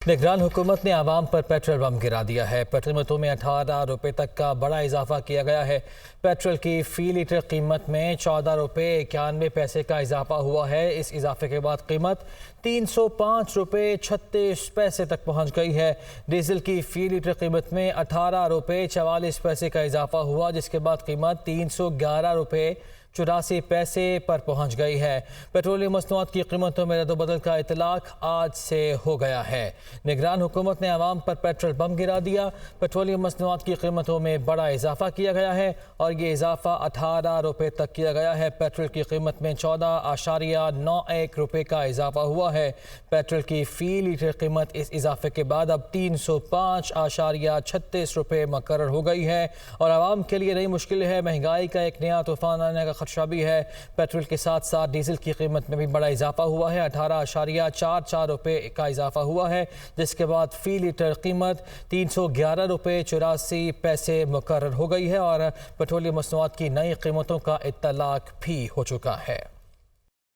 نگران حکومت نے عوام پر پیٹرول بم گرا دیا ہے۔ پیٹرول قیمتوں میں 18 روپے تک کا بڑا اضافہ کیا گیا ہے۔ پیٹرول کی فی لیٹر قیمت میں 14 روپے 91 پیسے کا اضافہ ہوا ہے۔ اس اضافے کے بعد قیمت 305 روپے 36 پیسے تک پہنچ گئی ہے۔ ڈیزل کی فی لیٹر قیمت میں 18 روپے 44 پیسے کا اضافہ ہوا، جس کے بعد قیمت 311 روپے 84 پیسے پر پہنچ گئی ہے۔ پیٹرولیم مصنوعات کی قیمتوں میں رد و بدل کا اطلاق آج سے ہو گیا ہے۔ نگران حکومت نے عوام پر پیٹرول بم گرا دیا۔ پیٹرولیم مصنوعات کی قیمتوں میں بڑا اضافہ کیا گیا ہے اور یہ اضافہ 18 روپے تک کیا گیا ہے۔ پیٹرول کی قیمت میں 14.91 روپے کا اضافہ ہوا ہے۔ پیٹرول کی فی لیٹر قیمت اس اضافے کے بعد اب 305.36 روپے مقرر ہو گئی ہے اور عوام کے لیے نئی مشکل ہے۔ مہنگائی کا ایک نیا طوفان آنے کا خدشہ بھی ہے۔ پیٹرول کے ساتھ ساتھ ڈیزل کی قیمت میں بھی بڑا اضافہ ہوا ہے۔ 18.44 روپے کا اضافہ ہوا ہے، جس کے بعد فی لیٹر قیمت 311 روپے 84 پیسے مقرر ہو گئی ہے اور پیٹرولیم مصنوعات کی نئی قیمتوں کا اطلاق بھی ہو چکا ہے۔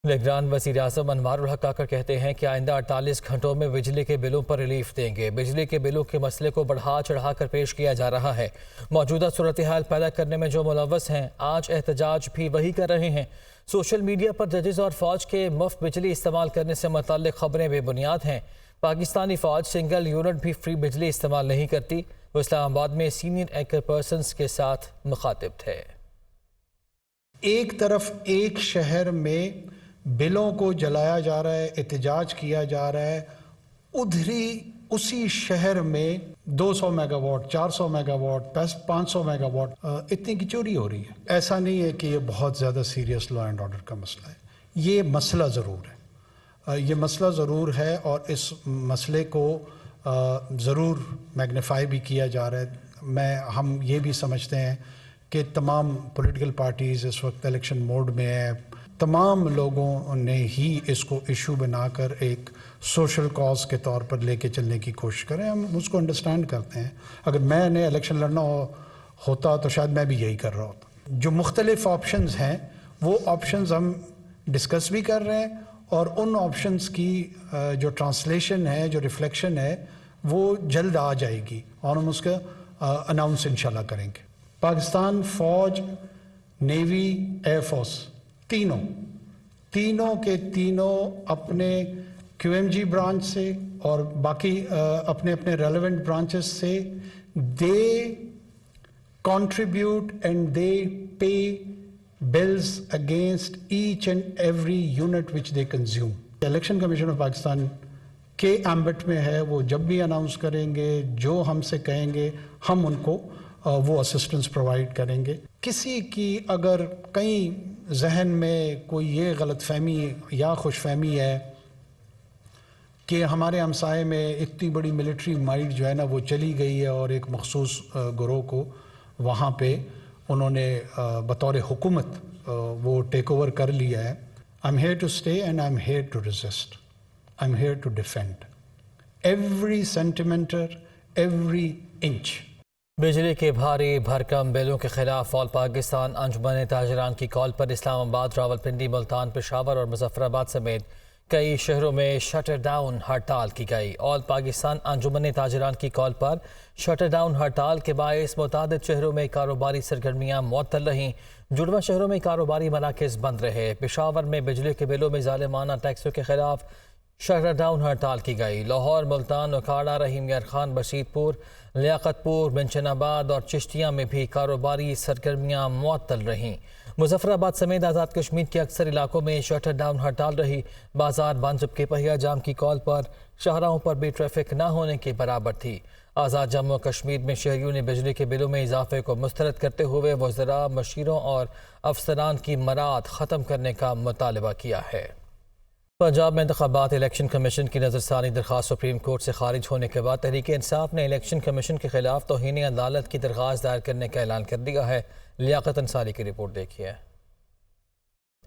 نگران وزیر اعظم انوار الحق کاکڑ کہتے ہیں کہ آئندہ 48 گھنٹوں میں بجلی کے بلوں پر ریلیف دیں گے۔ بجلی کے بلوں کے مسئلے کو بڑھا چڑھا کر پیش کیا جا رہا ہے۔ موجودہ صورتحال پیدا کرنے میں جو ملوث ہیں، آج احتجاج بھی وہی کر رہے ہیں۔ سوشل میڈیا پر ججز اور فوج کے مفت بجلی استعمال کرنے سے متعلق خبریں بے بنیاد ہیں۔ پاکستانی فوج سنگل یونٹ بھی فری بجلی استعمال نہیں کرتی۔ وہ اسلام آباد میں سینئر اینکر پرسنز کے ساتھ مخاطب تھے۔ ایک طرف ایک شہر میں بلوں کو جلایا جا رہا ہے، احتجاج کیا جا رہا ہے، اسی شہر میں 200 mega what, 400 mega what, 500 mega what اتنی کی چوری ہو رہی ہے۔ ایسا نہیں ہے کہ یہ بہت زیادہ سیریس لا اینڈ آرڈر کا مسئلہ ہے، یہ مسئلہ ضرور ہے، یہ مسئلہ ضرور ہے اور اس مسئلے کو ضرور میگنیفائی بھی کیا جا رہا ہے۔ ہم یہ بھی سمجھتے ہیں کہ تمام پولیٹیکل پارٹیز اس وقت الیکشن موڈ میں ہیں، تمام لوگوں نے ہی اس کو ایشو بنا کر ایک سوشل کاز کے طور پر لے کے چلنے کی کوشش کریں۔ ہم اس کو انڈرسٹینڈ کرتے ہیں۔ اگر میں نے الیکشن لڑنا ہوتا تو شاید میں بھی یہی کر رہا ہوتا۔ جو مختلف آپشنز ہیں وہ آپشنز ہم ڈسکس بھی کر رہے ہیں اور ان آپشنز کی جو ٹرانسلیشن ہے، جو ریفلیکشن ہے، وہ جلد آ جائے گی اور ہم اس کا اناؤنس انشاءاللہ کریں گے۔ پاکستان فوج، نیوی، ایئر فورس تینوں کے اپنے کیو ایم جی برانچ سے اور باقی اپنے ریلیونٹ برانچز سے دے contribute and they pay bills against each and every unit which they consume. Election commission of Pakistan کے ایمبٹ میں ہے، وہ جب بھی اناؤنس کریں گے، جو ہم سے کہیں گے ہم ان کو وہ اسسٹنس پرووائڈ کریں گے۔ کسی کی اگر کہیں ذہن میں کوئی یہ غلط فہمی یا خوش فہمی ہے کہ ہمارے ہمسائے میں اتنی بڑی ملٹری مائٹ جو ہے نا وہ چلی گئی ہے اور ایک مخصوص گروہ کو وہاں پہ انہوں نے بطور حکومت وہ ٹیک اوور کر لیا ہے۔ I'm here to stay and I'm here to resist. I'm here to defend. Every centimeter, every inch. بجلی کے بھاری بھرکم بلوں کے خلاف آل پاکستان انجمن تاجران کی کال پر اسلام آباد، راولپنڈی، ملتان، پشاور اور مظفر آباد سمیت کئی شہروں میں شٹر ڈاؤن ہڑتال کی گئی۔ آل پاکستان انجمن تاجران کی کال پر شٹر ڈاؤن ہڑتال کے باعث متعدد شہروں میں کاروباری سرگرمیاں معطل رہیں۔ جڑواں شہروں میں کاروباری مراکز بند رہے۔ پشاور میں بجلی کے بلوں میں ظالمانہ ٹیکسوں کے خلاف شٹر ڈاؤن ہڑتال کی گئی۔ لاہور، ملتان، اکھاڑا، رحیم یار خان، بشید پور، لیاقت پور، منشن آباد اور چشتیاں میں بھی کاروباری سرگرمیاں معطل رہیں۔ مظفر آباد سمیت آزاد کشمیر کے اکثر علاقوں میں شٹر ڈاؤن ہڑتال رہی۔ بازار بند، جبکہ پہیا جام کی کال پر شاہراہوں پر بھی ٹریفک نہ ہونے کے برابر تھی۔ آزاد جموں کشمیر میں شہریوں نے بجلی کے بلوں میں اضافے کو مسترد کرتے ہوئے وزراء، مشیروں اور افسران کی مراعات ختم کرنے کا مطالبہ کیا ہے۔ پنجاب میں انتخابات الیکشن کمیشن کی نظر ثانی درخواست سپریم کورٹ سے خارج ہونے کے بعد تحریک انصاف نے الیکشن کمیشن کے خلاف توہین عدالت کی درخواست دائر کرنے کا اعلان کر دیا ہے۔ لیاقت انصاری کی رپورٹ دیکھیے۔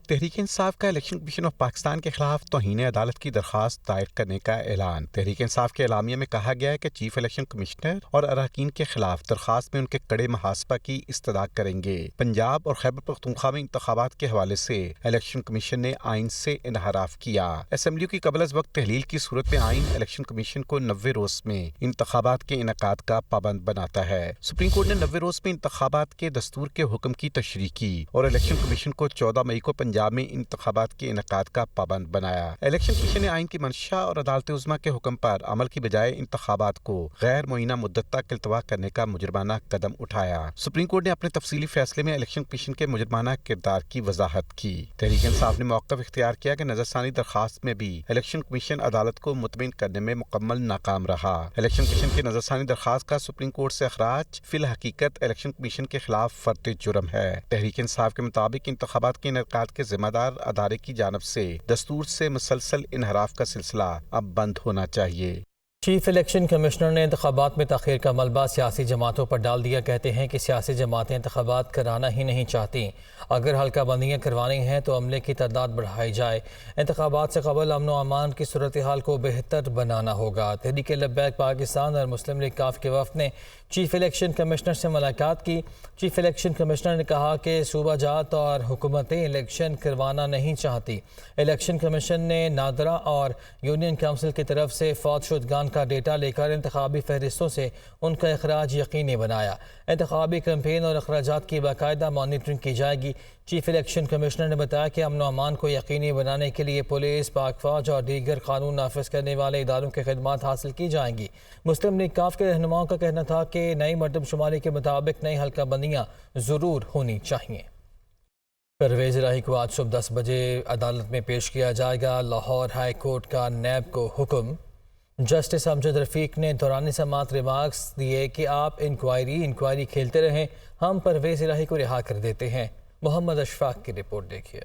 تحریک انصاف کا الیکشن کمیشن آف پاکستان کے خلاف توہین عدالت کی درخواست دائر کرنے کا اعلان۔ تحریک انصاف کے اعلامیہ میں کہا گیا ہے کہ چیف الیکشن کمشنر اور اراکین کے خلاف درخواست میں ان کے کڑے محاسبہ کی استدعا کریں گے۔ پنجاب اور خیبر پختونخوا میں انتخابات کے حوالے سے الیکشن کمیشن نے آئین سے انحراف کیا۔ اسمبلیوں کی قبل از وقت تحلیل کی صورت میں آئین الیکشن کمیشن کو 90 روز میں انتخابات کے انعقاد کا پابند بناتا ہے۔ سپریم کورٹ نے 90 روز میں انتخابات کے دستور کے حکم کی تشریح کی اور الیکشن کمیشن کو 14 مئی کو پنجاب میں انتخابات کے انعقاد کا پابند بنایا۔ الیکشن کمیشن نے آئین کی منشا اور عدالت عظمیٰ کے حکم پر عمل کی بجائے انتخابات کو غیر معینہ مدت تک التوا کرنے کا مجرمانہ قدم اٹھایا۔ سپریم کورٹ نے اپنے تفصیلی فیصلے میں الیکشن کمیشن کے مجرمانہ کردار کی وضاحت کی۔ تحریک انصاف نے موقف اختیار کیا کہ نظر ثانی درخواست میں بھی الیکشن کمیشن عدالت کو مطمئن کرنے میں مکمل ناکام رہا۔ الیکشن کمیشن کی نظر ثانی درخواست کا سپریم کورٹ سے اخراج فی الحقیقت الیکشن کمیشن کے خلاف فرد جرم ہے۔ تحریک انصاف کے مطابق انتخابات کے انعقاد کے ذمہ دار ادارے کی جانب سے دستور سے مسلسل انحراف کا سلسلہ اب بند ہونا چاہیے۔ چیف الیکشن کمشنر نے انتخابات میں تاخیر کا ملبہ سیاسی جماعتوں پر ڈال دیا۔ کہتے ہیں کہ سیاسی جماعتیں انتخابات کرانا ہی نہیں چاہتی، اگر حلقہ بندیاں کروانی ہیں تو عملے کی تعداد بڑھائی جائے۔ انتخابات سے قبل امن و امان کی صورتحال کو بہتر بنانا ہوگا۔ تحریک لبیک پاکستان اور مسلم لیگ کاف کے وفد نے چیف الیکشن کمشنر سے ملاقات کی۔ چیف الیکشن کمشنر نے کہا کہ صوبہ جات اور حکومتیں الیکشن کروانا نہیں چاہتی۔ الیکشن کمیشن نے نادرا اور یونین کونسل کی طرف سے فوت شدگان کا ڈیٹا لے کر انتخابی فہرستوں سے ان کا اخراج یقینی بنایا۔ انتخابی کیمپین اور اخراجات کی باقاعدہ مانیٹرنگ کی جائے گی۔ چیف الیکشن کمشنر نے بتایا کہ امن و امان کو یقینی بنانے کے لیے پولیس، پاک فوج اور دیگر قانون نافذ کرنے والے اداروں کی خدمات حاصل کی جائیں گی۔ مسلم لیگ کاف کے رہنماؤں کا کہنا تھا کہ نئی مردم شماری کے مطابق نئی حلقہ بندیاں ضرور ہونی چاہیے۔ پرویز الہی کو آج صبح 10 بجے عدالت میں پیش کیا جائے گا۔ لاہور ہائی کورٹ کا نیب کو حکم۔ جسٹس امجد رفیق نے دوران سماعت ریمارکس دیے کہ آپ انکوائری کھیلتے رہیں، ہم پرویز الہی کو رہا کر دیتے ہیں۔ محمد اشفاق کی رپورٹ دیکھیے۔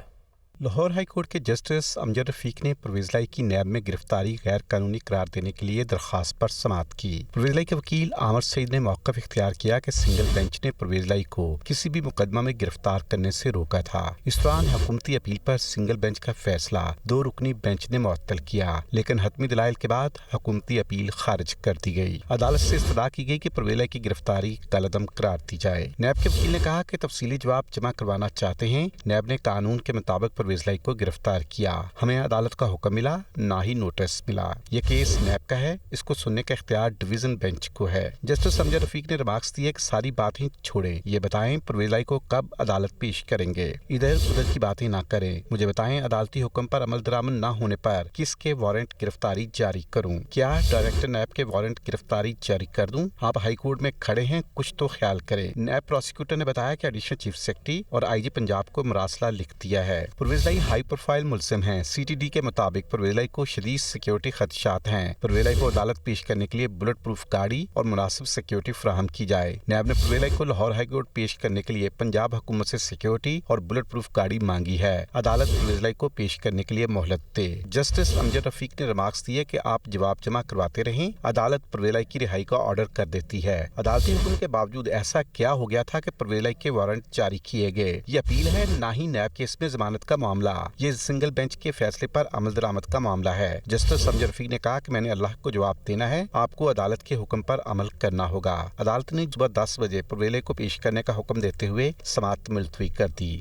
لاہور ہائی کورٹ کے جسٹس امجد رفیق نے پرویز الہی کی نیب میں گرفتاری غیر قانونی قرار دینے کے لیے درخواست پر سماعت کی۔ پرویز الہی کے وکیل عامر سعید نے موقف اختیار کیا کہ سنگل بینچ نے پرویز الہی کو کسی بھی مقدمہ میں گرفتار کرنے سے روکا تھا۔ اس دوران حکومتی اپیل پر سنگل بینچ کا فیصلہ 2 رکنی بینچ نے معطل کیا، لیکن حتمی دلائل کے بعد حکومتی اپیل خارج کر دی گئی۔ عدالت سے استدعا کی گئی کہ پرویز الہی کی گرفتاری کالعدم قرار دی جائے۔ نیب کے وکیل نے کہا کہ تفصیلی جواب جمع کروانا چاہتے ہیں۔ نیب نے قانون کے مطابق پرویز الہی کو گرفتار کیا، ہمیں عدالت کا حکم ملا، نہ ہی نوٹس ملا۔ یہ کیس نیب کا ہے، اس کو سننے کا اختیار ڈویژن بینچ کو ہے۔ جسٹس امجد رفیق نے ریمارکس دیے کہ ساری باتیں چھوڑیں، یہ بتائیں پرویز الہی کو کب عدالت پیش کریں گے، ادھر ادھر کی باتیں نہ کریں، مجھے بتائیں عدالتی حکم پر عمل درآمد نہ ہونے پر کس کے وارنٹ گرفتاری جاری کروں، کیا ڈائریکٹر نیب کے وارنٹ گرفتاری جاری کر دوں؟ آپ ہائی کورٹ میں کھڑے ہیں، کچھ تو خیال کریں۔ نیب پروسیکیوٹر نے بتایا کہ ایڈیشنل چیف سیکرٹری اور آئی جی پنجاب کو مراسلہ لکھ دیا ہے۔ پرویز الہی ہائی پروفائل ملزم ہیں۔ سی ٹی ڈی کے مطابق پرویز الہی کو شدید سیکیورٹی خدشات ہیں۔ پرویز الہی کو عدالت پیش کرنے کے لیے بلٹ پروف گاڑی اور مناسب سیکیورٹی فراہم کی جائے۔ نیب نے پرویز الہی کو لاہور ہائی کورٹ پیش کرنے کے لیے پنجاب حکومت سے سیکیورٹی اور بلٹ پروف گاڑی مانگی ہے۔ عدالت پرویز الہی کو پیش کرنے کے لیے مہلت دے۔ جسٹس امجد رفیق نے ریمارکس دیے کہ آپ جواب جمع کرواتے رہیں، عدالت پرویز الہی کی رہائی کا آرڈر کر دیتی ہے۔ عدالتی حکم کے باوجود ایسا کیا ہو گیا تھا کہ پرویز الہی کے وارنٹ جاری کیے گئے؟ یہ اپیل ہے، نہ ہی نیب کیس میں ضمانت کا معاملہ۔ یہ سنگل بینچ کے فیصلے پر عمل درآمد کا معاملہ ہے۔ جسٹس امجد رفیق نے کہا کہ میں نے اللہ کو جواب دینا ہے، آپ کو عدالت کے حکم پر عمل کرنا ہوگا۔ عدالت نے صبح 10 بجے پرویز الہی کو پیش کرنے کا حکم دیتے ہوئے سماعت ملتوی کر دی۔